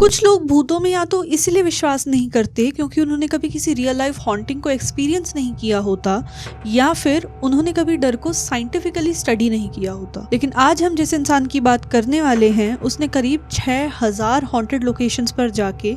कुछ लोग भूतों में या तो इसलिए विश्वास नहीं करते क्योंकि उन्होंने कभी किसी रियल लाइफ हॉन्टिंग को एक्सपीरियंस नहीं किया होता, या फिर उन्होंने कभी डर को साइंटिफिकली स्टडी नहीं किया होता। लेकिन आज हम जिस इंसान की बात करने वाले हैं उसने करीब 6000 हॉन्टेड लोकेशंस पर जाके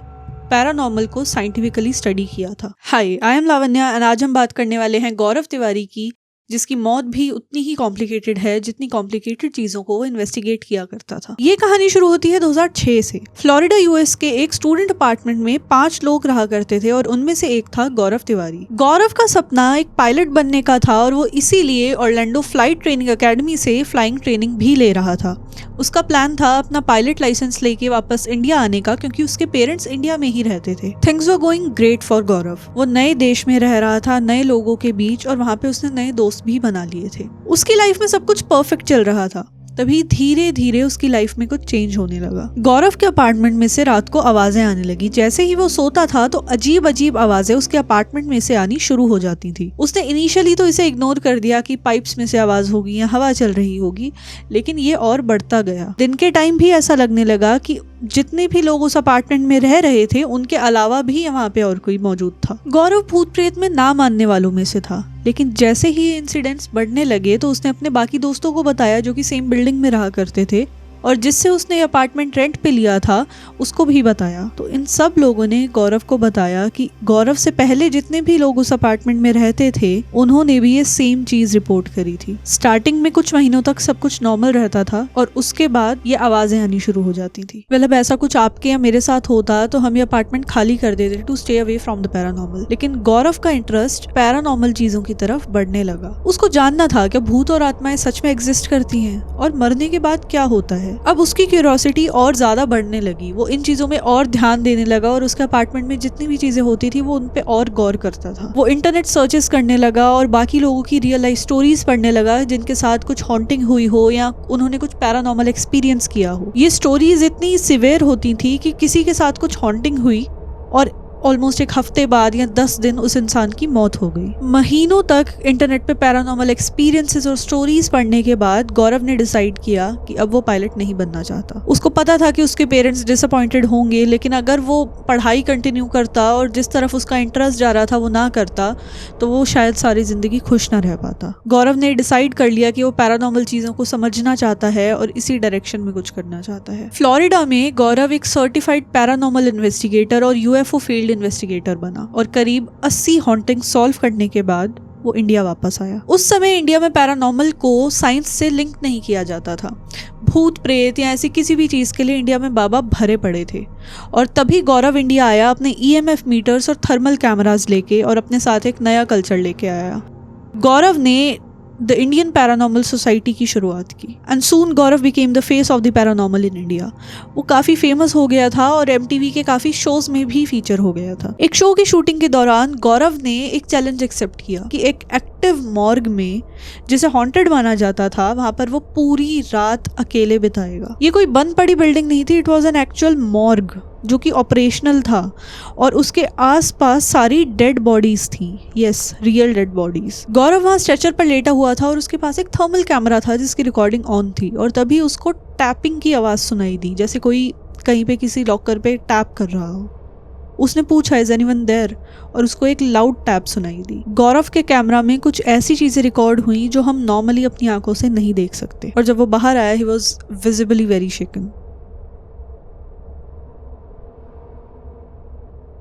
पैरानॉर्मल को साइंटिफिकली स्टडी किया था। हाय, आई एम लावण्या और आज हम बात करने वाले हैं गौरव तिवारी की, जिसकी मौत भी उतनी ही कॉम्प्लिकेटेड है जितनी कॉम्प्लिकेटेड चीजों को वो इन्वेस्टिगेट किया करता था। ये कहानी शुरू होती है 2006 से। फ्लोरिडा यूएस के एक स्टूडेंट अपार्टमेंट में 5 लोग रहा करते थे और उनमें से एक था गौरव तिवारी। गौरव का सपना एक पायलट बनने का था और वो इसीलिए ऑरलैंडो फ्लाइट ट्रेनिंग अकेडमी से फ्लाइंग ट्रेनिंग भी ले रहा था। उसका प्लान था अपना पायलट लाइसेंस लेके वापस इंडिया आने का, क्योंकि उसके पेरेंट्स इंडिया में ही रहते थे। Things were going great for Gaurav. वो नए देश में रह रहा था, नए लोगों के बीच, और वहाँ पे उसने नए दोस्त भी बना लिए थे। उसकी लाइफ में सब कुछ परफेक्ट चल रहा था। तभी धीरे धीरे उसकी लाइफ में कुछ चेंज होने लगा। गौरव के अपार्टमेंट में से रात को आवाजें आने लगी। जैसे ही वो सोता था तो अजीब अजीब आवाजें उसके अपार्टमेंट में से आनी शुरू हो जाती थी। उसने इनिशियली तो इसे इग्नोर कर दिया कि पाइप्स में से आवाज होगी या हवा चल रही होगी, लेकिन ये और बढ़ता गया। दिन के टाइम भी ऐसा लगने लगा कि जितने भी लोग उस अपार्टमेंट में रह रहे थे उनके अलावा भी वहाँ पे और कोई मौजूद था। गौरव भूत प्रेत में ना मानने वालों में से था, लेकिन जैसे ही ये इंसिडेंट्स बढ़ने लगे तो उसने अपने बाकी दोस्तों को बताया जो कि सेम बिल्डिंग में रहा करते थे, और जिससे उसने अपार्टमेंट रेंट पे लिया था उसको भी बताया। तो इन सब लोगों ने गौरव को बताया कि गौरव से पहले जितने भी लोग उस अपार्टमेंट में रहते थे उन्होंने भी ये सेम चीज रिपोर्ट करी थी। स्टार्टिंग में कुछ महीनों तक सब कुछ नॉर्मल रहता था और उसके बाद ये आवाजें आनी शुरू हो जाती थी। अब ऐसा कुछ आपके या मेरे साथ होता तो हम ये अपार्टमेंट खाली कर देते to stay away from the paranormal. लेकिन गौरव का इंटरेस्ट पैरानॉर्मल चीजों की तरफ बढ़ने लगा। उसको जानना था कि भूत और आत्माएं सच में एग्जिस्ट करती हैं और मरने के बाद क्या होता है। अब उसकी क्यूरियोसिटी और ज्यादा बढ़ने लगी। वो इन चीजों में और ध्यान देने लगा और उसके अपार्टमेंट में जितनी भी चीजें होती थी वो उन पे और गौर करता था। वो इंटरनेट सर्चेस करने लगा और बाकी लोगों की रियल लाइफ स्टोरीज पढ़ने लगा जिनके साथ कुछ हॉन्टिंग हुई हो या उन्होंने कुछ पैरानॉर्मल एक्सपीरियंस किया हो। ये स्टोरीज इतनी सिवियर होती थी कि किसी के साथ कुछ हॉन्टिंग हुई और ऑलमोस्ट एक हफ्ते बाद या 10 दिन उस इंसान की मौत हो गई। महीनों तक इंटरनेट पे पैरानॉर्मल एक्सपीरियंसेस और स्टोरीज पढ़ने के बाद गौरव ने डिसाइड किया कि अब वो पायलट नहीं बनना चाहता। उसको पता था कि उसके पेरेंट्स डिसअपॉइंटेड होंगे, लेकिन अगर वो पढ़ाई कंटिन्यू करता और जिस तरफ उसका इंटरेस्ट जा रहा था वो ना करता तो वो शायद सारी जिंदगी खुश ना रह पाता। गौरव ने डिसाइड कर लिया कि वो पैरानॉर्मल चीजों को समझना चाहता है और इसी डायरेक्शन में कुछ करना चाहता है। फ्लोरिडा में गौरव एक सर्टिफाइड पैरानॉर्मल इन्वेस्टिगेटर और यूएफओ फील्ड इन्वेस्टिगेटर बना और करीब 80 हॉन्टिंग सॉल्व करने के बाद वो इंडिया वापस आया। उस समय इंडिया में पैरानॉर्मल को साइंस से लिंक नहीं किया जाता था। भूत प्रेत या ऐसी किसी भी चीज के लिए इंडिया में बाबा भरे पड़े थे। और तभी गौरव इंडिया आया अपने ईएमएफ मीटर्स और थर्मल कैमरास लेके, और अपने साथ एक नया कल्चर लेके आया। गौरव ने द इंडियन पैरानॉर्मल सोसाइटी की शुरुआत की and soon Gaurav became the face of the paranormal in India. वो काफ़ी फेमस हो गया था और एमटीवी के काफ़ी शोज में भी फीचर हो गया था। एक शो की शूटिंग के दौरान गौरव ने एक चैलेंज एक्सेप्ट किया कि एक एक्टिव मॉर्ग में जिसे हॉन्टेड माना जाता था वहां पर वो पूरी रात अकेले बिताएगा। ये कोई बंद पड़ी बिल्डिंग नहीं थी, it was an actual morgue जो कि ऑपरेशनल था और उसके आसपास सारी डेड बॉडीज थी। Yes, real dead bodies. Gaurav वहाँ स्ट्रेचर पर लेटा हुआ था और उसके पास एक थर्मल कैमरा था जिसकी रिकॉर्डिंग ऑन थी, और तभी उसको टैपिंग की आवाज़ सुनाई दी, जैसे कोई कहीं पे किसी लॉकर पे टैप कर रहा हो। उसने पूछा इज एनीवन देयर, और उसको एक लाउड टैप सुनाई दी। गौरव के कैमरा में कुछ ऐसी चीजें रिकॉर्ड हुई जो हम नॉर्मली अपनी आंखों से नहीं देख सकते, और जब वो बाहर आया ही वॉज विजिबली वेरी शेकन।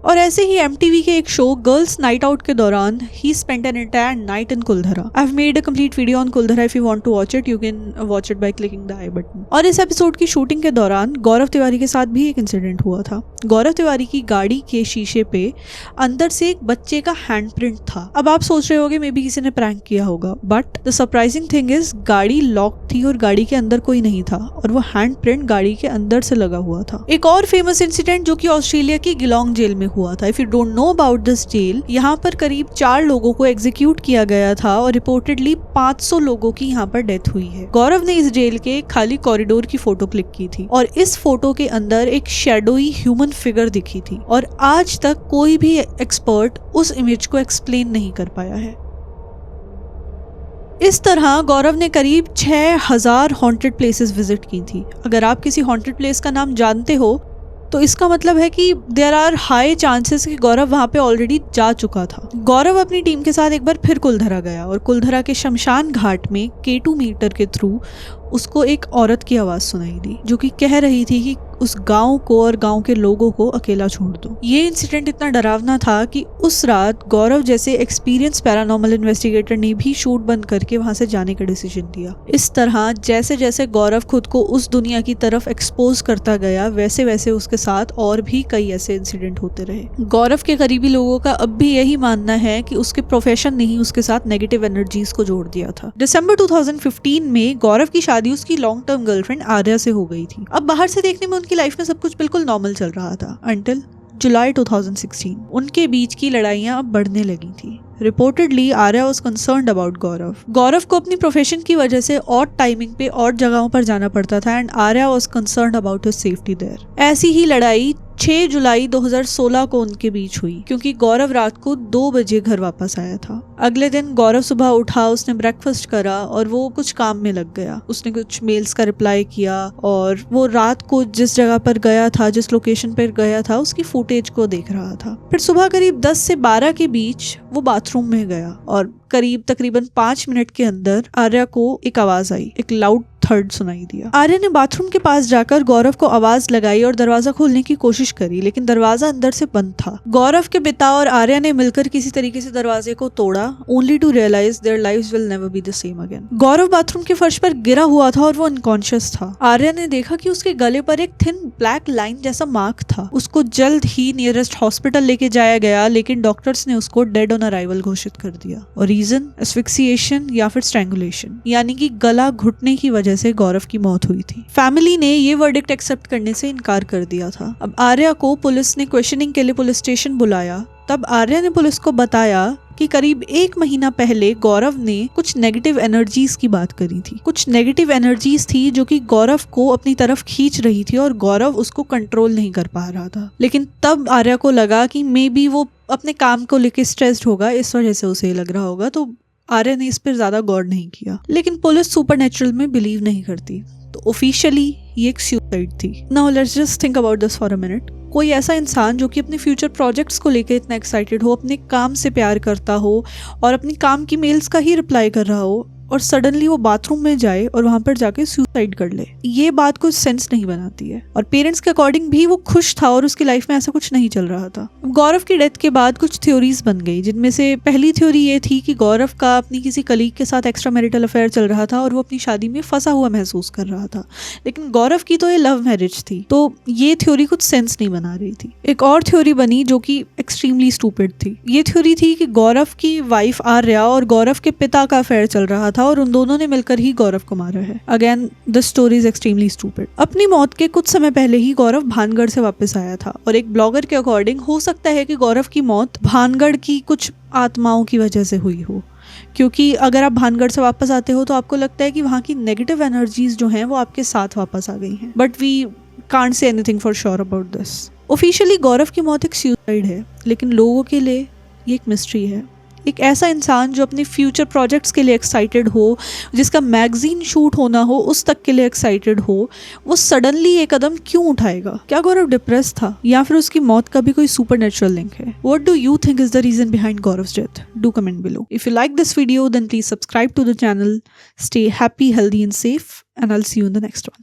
और ऐसे ही एमटीवी के एक शो गर्ल्स नाइट आउट के दौरान ही spent an entire night in Kuldhara. I have made a complete video on Kuldhara, if you want to watch it you can watch it by clicking the i button. और इस episode की shooting के दौरान गौरव तिवारी के साथ भी एक इंसिडेंट हुआ था। गौरव तिवारी की गाड़ी के शीशे पे अंदर से एक बच्चे का हैंडप्रिंट था। अब आप सोच रहे होगे मे बी किसी ने प्रैंक किया होगा, but the surprising thing is गाड़ी लॉक थी और गाड़ी के अंदर कोई नहीं था और वो हैंडप्रिंट गाड़ी के अंदर से लगा हुआ था। एक और फेमस इंसिडेंट जो कि ऑस्ट्रेलिया की गिलोंग जेल में हुआ था। If you don't know about this jail, यहाँ पर करीब 4 लोगों को एग्जीक्यूट किया गया था और रिपोर्टेडली 500 लोगों की यहाँ पर डेथ हुई है। गौरव ने इस जेल के खाली कॉरिडोर की फोटो क्लिक की थी और इस फोटो के अंदर एक शैडोई ह्यूमन फिगर दिखी थी और आज तक कोई भी एक्सपर्ट उस इमेज को एक्सप्लेन नहीं कर पाया है। इस तरह गौरव ने करीब 6000 हॉन्टेड प्लेसेस विजिट की थी। अगर आप किसी हॉन्टेड प्लेस का नाम जानते हो तो इसका मतलब है कि देयर आर हाई चांसेस कि गौरव वहां पे ऑलरेडी जा चुका था। गौरव अपनी टीम के साथ एक बार फिर कुलधरा गया और कुलधरा के शमशान घाट में K2 मीटर के थ्रू उसको एक औरत की आवाज सुनाई दी जो कि कह रही थी कि उस गांव को और गांव के लोगों को अकेला छोड़ दो। ये इंसिडेंट इतना डरावना था कि उस रात गौरव जैसे एक्सपीरियंस पैरानॉर्मल इन्वेस्टिगेटर ने भी शूट बंद करके वहां से जाने का डिसीजन लिया। इस तरह जैसे जैसे गौरव खुद को उस दुनिया की तरफ एक्सपोज करता गया वैसे वैसे उसके साथ और भी कई ऐसे इंसिडेंट होते रहे। गौरव के करीबी लोगों का अब भी यही मानना है कि उसके प्रोफेशन ने ही उसके साथ नेगेटिव एनर्जीज को जोड़ दिया था। दिसंबर 2015 में गौरव की शादी उसकी लॉन्ग टर्म गर्लफ्रेंड आर्या से हो गई थी। अब बाहर से देखने में उनकी लाइफ में सब कुछ बिल्कुल नॉर्मल चल रहा था अंटिल जुलाई 2016। उनके बीच की लड़ाइयां अब बढ़ने लगी थी। Reportedly Arya was concerned about Gaurav. Gaurav को अपनी प्रोफेशन की वजह से ऑड टाइमिंग पे ऑड जगहों पर जाना पड़ता था and Arya was concerned about his safety there. ऐसी ही लड़ाई 6 जुलाई 2016 को उनके बीच हुई क्योंकि गौरव रात को 2 बजे घर वापस आया था। अगले दिन गौरव सुबह उठा, उसने ब्रेकफास्ट करा और वो कुछ काम में लग गया। उसने कुछ मेल्स का रिप्लाई किया और वो रात को जिस जगह पर गया था, जिस लोकेशन पर गया था, उसकी फुटेज को देख रहा था। फिर सुबह करीब 10 से 12 के बीच वो बाथरूम में गया और करीब तकरीबन 5 मिनट के अंदर आर्या को एक आवाज आई, एक लाउड थर्ड सुनाई दिया। आर्या ने बाथरूम के पास जाकर गौरव को आवाज लगाई और दरवाजा खोलने की कोशिश करी लेकिन दरवाजा अंदर से बंद था। गौरव के पिता और आर्या ने मिलकर किसी तरीके से दरवाजे को तोड़ा, only to realise their lives will never be the same again. Gaurav bathroom के फर्श पर गिरा हुआ था और वो अनकॉन्शियस था। आर्या ने देखा कि उसके गले पर एक थिन ब्लैक लाइन जैसा मार्क था। उसको जल्द ही नियरेस्ट हॉस्पिटल लेके जाया गया लेकिन डॉक्टर्स ने उसको डेड ऑन अराइवल घोषित कर दिया। और रीजन एस्फिक्सिएशन या फिर स्ट्रैंगुलेशन, यानी कि गला घुटने की वजह से गौरव की मौत हुई थी। फैमिली ने ये वर्डिक्ट एक्सेप्ट करने से इनकार कर दिया था। अब आर्या को पुलिस ने क्वेश्चनिंग के लिए पुलिस स्टेशन बुलाया। तब आर्या ने पुलिस को बताया कि करीब 1 महीना पहले गौरव ने कुछ नेगेटिव एनर्जीज की बात करी थी। कुछ नेगेटिव एनर्जीज थी जो कि गौरव को अपनी तरफ खींच रही थी और गौरव उसको कंट्रोल नहीं कर पा रहा था। लेकिन तब आर्या को लगा कि मे बी वो अपने काम को लेकर स्ट्रेस्ड होगा, इस वजह से उसे लग रहा होगा, तो आर्या ने इस पर ज्यादा गौर नहीं किया। लेकिन पुलिस सुपरनैचुरल में बिलीव नहीं करती, तो ऑफिशियली ये एक सुसाइड थी। Now let's just think about this for a minute. कोई ऐसा इंसान जो कि अपने फ्यूचर प्रोजेक्ट्स को लेकर इतना एक्साइटेड हो, अपने काम से प्यार करता हो और अपनी काम की मेल्स का ही रिप्लाई कर रहा हो और सडनली वो बाथरूम में जाए और वहां पर जाके सुसाइड कर ले, ये बात कुछ सेंस नहीं बनाती है। और पेरेंट्स के अकॉर्डिंग भी वो खुश था और उसकी लाइफ में ऐसा कुछ नहीं चल रहा था। गौरव की डेथ के बाद कुछ थ्योरीज बन गई, जिनमें से पहली थ्योरी ये थी कि गौरव का अपनी किसी कलीग के साथ एक्स्ट्रा मैरिटल अफेयर चल रहा था और वो अपनी शादी में फंसा हुआ महसूस कर रहा था। लेकिन गौरव की तो ये लव मैरिज थी, तो ये थ्योरी कुछ सेंस नहीं बना रही थी। एक और थ्योरी बनी जो कि एक्सट्रीमली स्टूपिड थी। ये थ्योरी थी कि गौरव की वाइफ आर्या और गौरव के पिता का अफेयर चल रहा था और उन दोनों ने मिलकर ही गौरव को मारा है। Again the story is extremely stupid. अपनी मौत के कुछ समय पहले ही गौरव भानगढ़ से वापस आया था और एक ब्लॉगर के अकॉर्डिंग हो सकता है कि गौरव की मौत भानगढ़ की कुछ आत्माओं की वजह से हुई हो, क्योंकि अगर आप भानगढ़ से वापस आते हो तो आपको लगता है कि वहाँ की नेगेटिव एनर्जीज जो हैं वो आपके साथ वापस आ गई हैं। But we can't say anything for sure about this. Officially Gaurav की मौत एक सुसाइड है, लेकिन लोगों के लिए ये एक मिस्ट्री है। एक ऐसा इंसान जो अपने फ्यूचर प्रोजेक्ट्स के लिए एक्साइटेड हो, जिसका मैगजीन शूट होना हो, उस तक के लिए एक्साइटेड हो, वो सडनली ये कदम क्यों उठाएगा? क्या गौरव डिप्रेस था या फिर उसकी मौत का भी कोई सुपरनैचुरल लिंक है? What do you think is the reason behind Gaurav's death? Do comment below. If you like this video then please subscribe to the channel, stay happy, healthy and safe, and I'll see you in the next one.